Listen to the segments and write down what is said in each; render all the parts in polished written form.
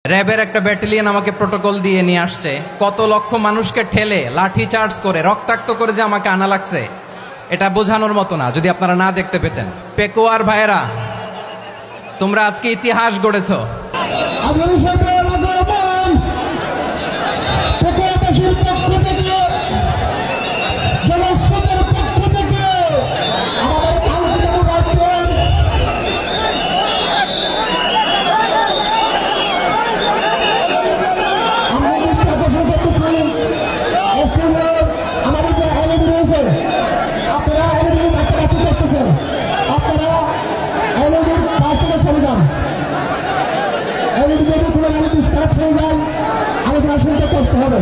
র্যাবের একটা ব্যাটালিয়ন আমাকে প্রোটোকল দিয়ে নিয়ে আসছে, কত লক্ষ মানুষকে ঠেলে লাঠি চার্জ করে রক্তাক্ত করে যে আমাকে আনা লাগছে, এটা বোঝানোর মতো না যদি আপনারা না দেখতে পেতেন। পেকুয়ার ভাইয়েরা, তোমরা আজকে ইতিহাস গড়েছ। আলোচনা শুনতে কষ্ট হবে।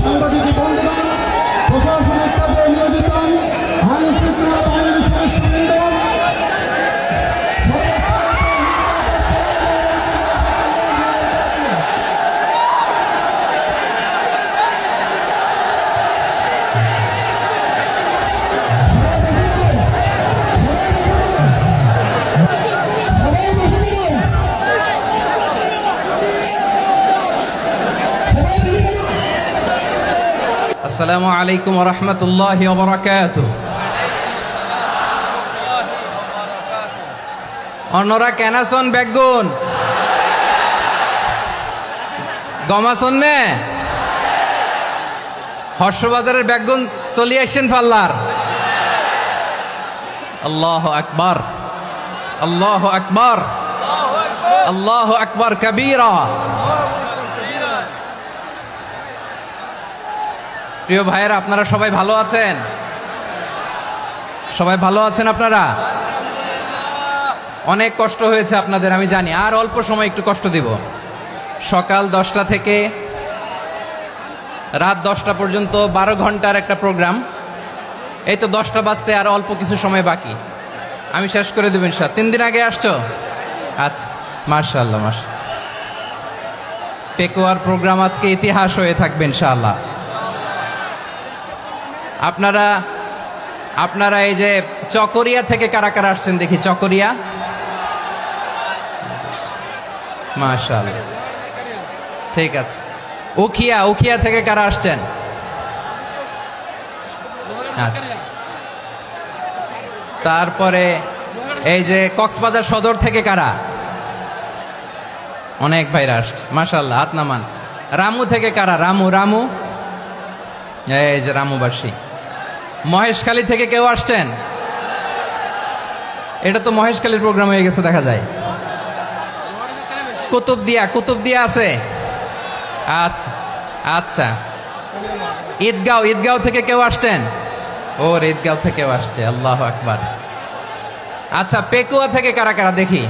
সাংবাদিক বন্ধুগণ, প্রশাসনিক কাজে নিয়োজিত আইন শৃঙ্খলা বাহিনীর সদস্যবৃন্দ, আসসালামু আলাইকুম ওয়া রাহমাতুল্লাহি ওয়া বারাকাতুহু। অন্যরা কেনাসন বেগুন গমাসন নে হর্ষবাজারের বেগুন চলি আসছেন পাল্লার। আল্লাহু আকবার, আল্লাহু আকবার, আল্লাহু আকবার কবীরা। প্রিয় ভাইয়েরা, আপনারা সবাই ভালো আছেন? সবাই ভালো আছেন? আপনারা অনেক কষ্ট হয়েছে আপনাদের, আমি জানি। আর অল্প সময় একটু কষ্ট দিব। সকাল 10টা থেকে রাত 10টা পর্যন্ত 12 ঘন্টার একটা প্রোগ্রাম। এই তো 10টা বাজতে আর অল্প কিছু সময় বাকি, আমি শেষ করে দেব ইনশাআল্লাহ। 3 দিন আগে আসছো? আচ্ছা, মাশাআল্লাহ মাশাআল্লাহ। পেকুয়ার প্রোগ্রাম আজকে ইতিহাস হয়ে থাকবে ইনশাআল্লাহ। আপনারা এই যে চকরিয়া থেকে কারা কারা আসছেন দেখি? চকরিয়া, মাশাআল্লাহ, ঠিক আছে। উখিয়া থেকে কারা আসছেন? আচ্ছা। তারপরে এই যে কক্সবাজার সদর থেকে কারা? অনেক ভাইরা আসছে, মাশাআল্লাহ, হাত নামান। রামু থেকে কারা? রামু, এই যে রামুবাসী। মহেশখালী থেকে কেউ আসছেন? এটা তো মহেশখালীর প্রোগ্রাম হয়ে গেছে দেখা যায়। কুতুবদিয়া আছে? আচ্ছা আচ্ছা। ঈদগাঁও থেকে কেউ আসছেন? ওর ঈদগাঁও থেকেও আসছে, আল্লাহু আকবার। আচ্ছা, পেকুয়া থেকে কারা কারা দেখি?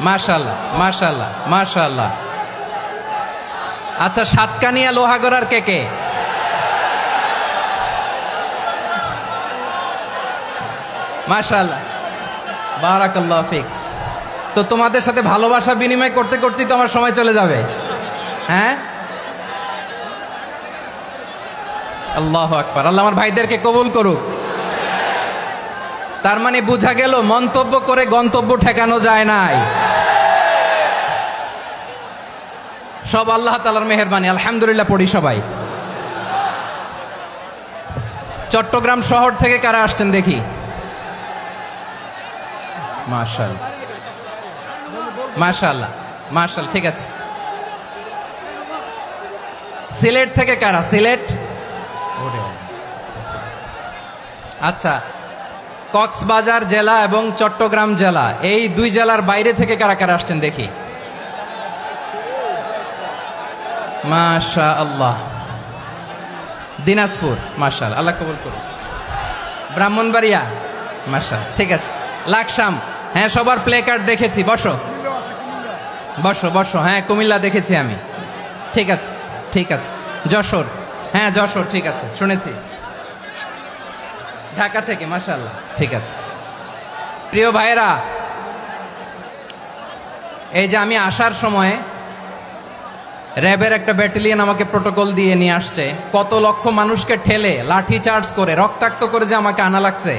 মাশাআল্লাহ মাশাআল্লাহ মাশাআল্লাহ। আচ্ছা, সাতকানিয়া লোহাগড়ার কে? মাশাআল্লাহ, বারাকাল্লাহু ফিক। তো তোমাদের সাথে ভালোবাসা বিনিময় করতে করতেই তো আমার সময় চলে যাবে। হ্যাঁ, আল্লাহু আকবার। আল্লাহ আমার ভাইদেরকে কবুল করুক। তার মানে বোঝা গেল মন্তব্য করে গন্তব্য ঠেকানো যায় নাই। সব আল্লাহ তাআলার মেহেরবানি, আলহামদুলিল্লাহ পড়ি সবাই। চট্টগ্রাম শহর থেকে কারা আসছেন দেখি? মাশাআল্লাহ মাশাআল্লাহ মাশাআল্লাহ, ঠিক আছে। সিলেট থেকে কারা? সিলেট, আচ্ছা। কক্সবাজার জেলা এবং চট্টগ্রাম জেলা, এই দুই জেলার বাইরে থেকে কারা কারা আসছেন দেখি? মাশাআল্লাহ। দিনাজপুর, মাশাআল্লাহ, আল্লাহ কবুল করুন। ব্রাহ্মণবাড়িয়া, মাশাআল্লাহ, ঠিক আছে। লাকসাম, হ্যাঁ, সবার প্লে কার্ড দেখেছি। বসো বসো বসো। হ্যাঁ, কুমিল্লা দেখেছি আমি, ঠিক আছে ঠিক আছে। যশোর, হ্যাঁ যশোর, ঠিক আছে, শুনেছি। ঢাকা থেকে, মাশাআল্লাহ, ঠিক আছে। প্রিয় ভাইয়েরা, এই যে আমি আসার সময় র্যাবের একটা ব্যাটালিয়ন আমাকে প্রোটোকল দিয়ে নিয়ে আসছে, কত লক্ষ মানুষকে ঠেলে লাঠি চার্জ করে রক্তাক্ত করে যে আমাকে আনা লাগছে,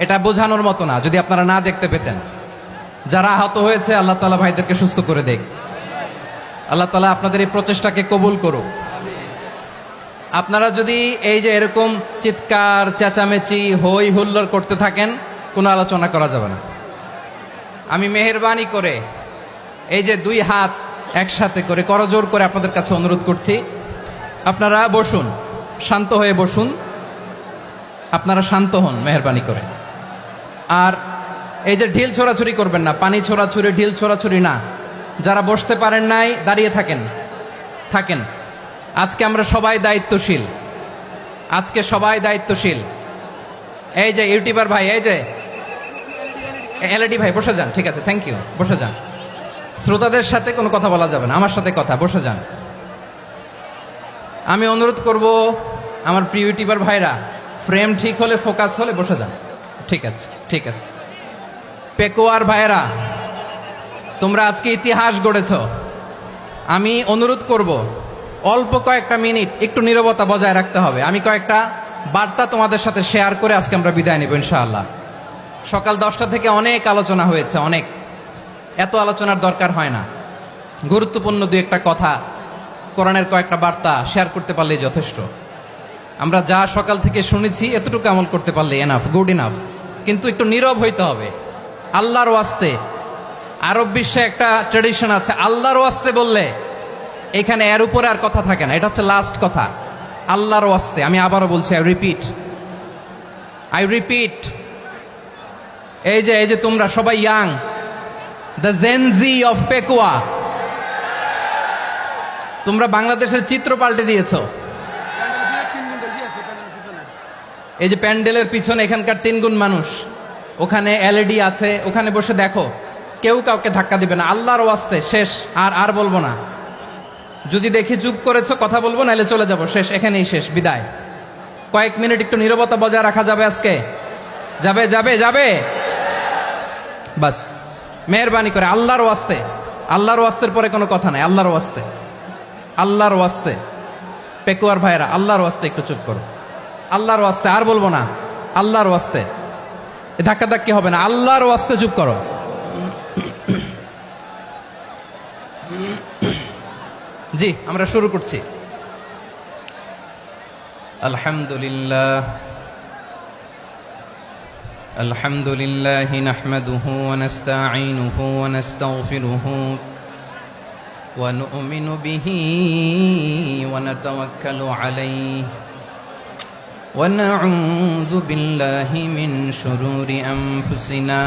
এটা বোঝানোর মতো না যদি আপনারা না দেখতে পেতেন। যারা আহত হয়েছে আল্লাহ তাআলা ভাইদেরকে সুস্থ করে দেখ। আল্লাহ তাআলা আপনাদের এই প্রচেষ্টাকে কবুল করুক। আপনারা যদি এই যে এরকম চিৎকার চেঁচামেচি হই হুল্লোড় করতে থাকেন, কোনো আলোচনা করা যাবে না। আমি মেহেরবানি করে এই যে দুই হাত একসাথে করে করজোর করে আপনাদের কাছে অনুরোধ করছি, আপনারা বসুন, শান্ত হয়ে বসুন, আপনারা শান্ত হন মেহেরবানি করে। আর এই যে ঢিল ছোড়াছুরি করবেন না, পানি ছোড়াছুরি ঢিল ছোড়াছুরি না। যারা বসতে পারেন নাই দাঁড়িয়ে থাকেন। আজকে আমরা সবাই দায়িত্বশীল, আজকে সবাই দায়িত্বশীল। এই যে ইউটিউবার ভাই, এই যে এলইডি ভাই বসে যান, ঠিক আছে, থ্যাংক ইউ, বসে যান। শ্রোতাদের সাথে কোনো কথা বলা যাবে না, আমার সাথে কথা, বসে যান। আমি অনুরোধ করব আমার প্রিয় ইউটিউবার ভাইরা, ফ্রেম ঠিক হলে ফোকাস হলে বসে যান, ঠিক আছে, ঠিক আছে। পেকুয়ার ভাইরা, তোমরা আজকে ইতিহাস গড়েছ। আমি অনুরোধ করব অল্প কয়েকটা মিনিট একটু নীরবতা বজায় রাখতে হবে। আমি কয়েকটা বার্তা তোমাদের সাথে শেয়ার করে আজকে আমরা বিদায় নেব ইনশাআল্লাহ। সকাল 10টা থেকে অনেক আলোচনা হয়েছে, অনেক, এত আলোচনার দরকার হয় না। গুরুত্বপূর্ণ দুই একটা কথা, কোরআনের কয়েকটা বার্তা শেয়ার করতে পারলেই যথেষ্ট। আমরা যা সকাল থেকে শুনেছি এতটুকু আমল করতে পারলে এনাফ, গুড ইনাফ। কিন্তু একটু নীরব হইতে হবে আল্লাহর ওয়াস্তে। আরব বিশ্বে একটা ট্রেডিশন আছে, আল্লাহর ওয়াস্তে বললে এখানে এর উপরে আর কথা থাকে না, এটা হচ্ছে লাস্ট কথা। আল্লাহর ওয়াস্তে, আমি আবারও বলছি, আই রিপিট। এই যে তোমরা সবাই young, the Gen Z of Pekua, তোমরা বাংলাদেশের চিত্র পাল্টে দিয়েছ। এই যে প্যান্ডেলের পিছনে এখানকার 3 গুণ মানুষ, ওখানে এলইডি আছে, ওখানে বসে দেখো, কেউ কাউকে ধাক্কা দিবে না। আল্লাহর ওয়াস্তে শেষ, আর বলবো না। যদি দেখি চুপ করেছো, কথা বলবো, নাহলে চলে যাব, শেষ, এখানেই শেষ, বিদায়। কয়েক মিনিট একটু নীরবতা বজায় রাখা যাবে আজকে? যাবে বাস, মেহেরবানি করে আল্লাহর ওয়াস্তে। আল্লাহর ওয়াস্তের পরে কোনো কথা নাই, আল্লাহর ওয়াস্তে। পেকুয়ার ভাইরা, আল্লাহর ওয়াস্তে একটু চুপ করো, আল্লাহর ওয়াস্তে, আর বলবো না, আল্লাহর ওয়াস্তে। ধাক্কাধাক্কি হবে না, আল্লাহর ওয়াস্তে চুপ করো। জি, আমরা শুরু করছি। আলহামদুলিল্লাহ নাহমাদুহু ওয়া নাস্তাঈনুহু ওয়া নাস্তাগফিরুহু ওয়া নু'মিনু বিহি ওয়া নাতাওয়াক্কালু আলাইহি ওয়া নাউযু বিল্লাহি মিন শুরুরি আনফুসিনা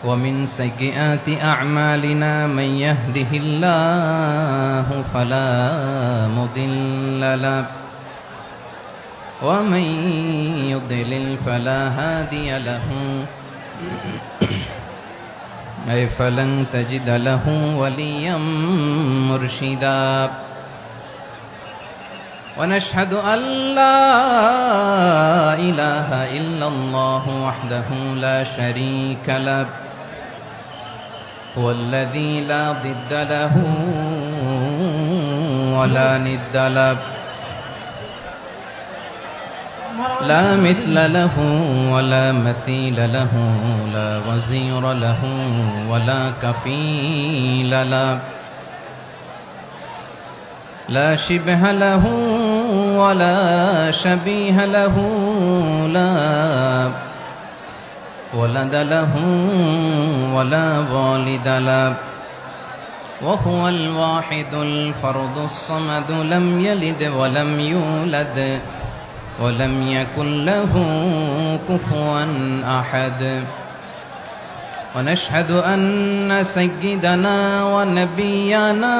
ومن سيئات أعمالنا من يهده الله فلا مضل له ومن يضلل فلا هادي له أي فلن تجد له وليا مرشدا ونشهد أن لا إله إلا الله وحده لا شريك له هو الذي لا ضد له ولا ند له لا مثل له ولا مثيل له لا وزير له ولا كفيل له لا شبه له ولا شبيه له لا ولد له ولا والد له وهو الواحد الفرد الصمد لم يلد ولم يولد ولم يكن له كفوا أحد ونشهد أن سيدنا ونبينا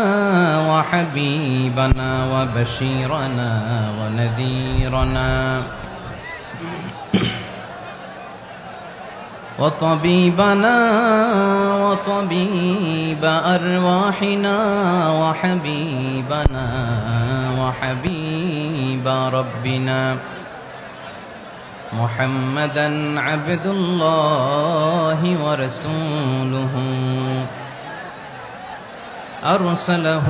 وحبيبنا وبشيرنا ونذيرنا وطبيبنا وطبيب أرواحنا وحبيبنا وحبيب ربنا محمدا عبد الله ورسوله أرسله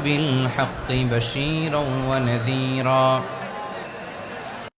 بالحق بشيرا ونذيرا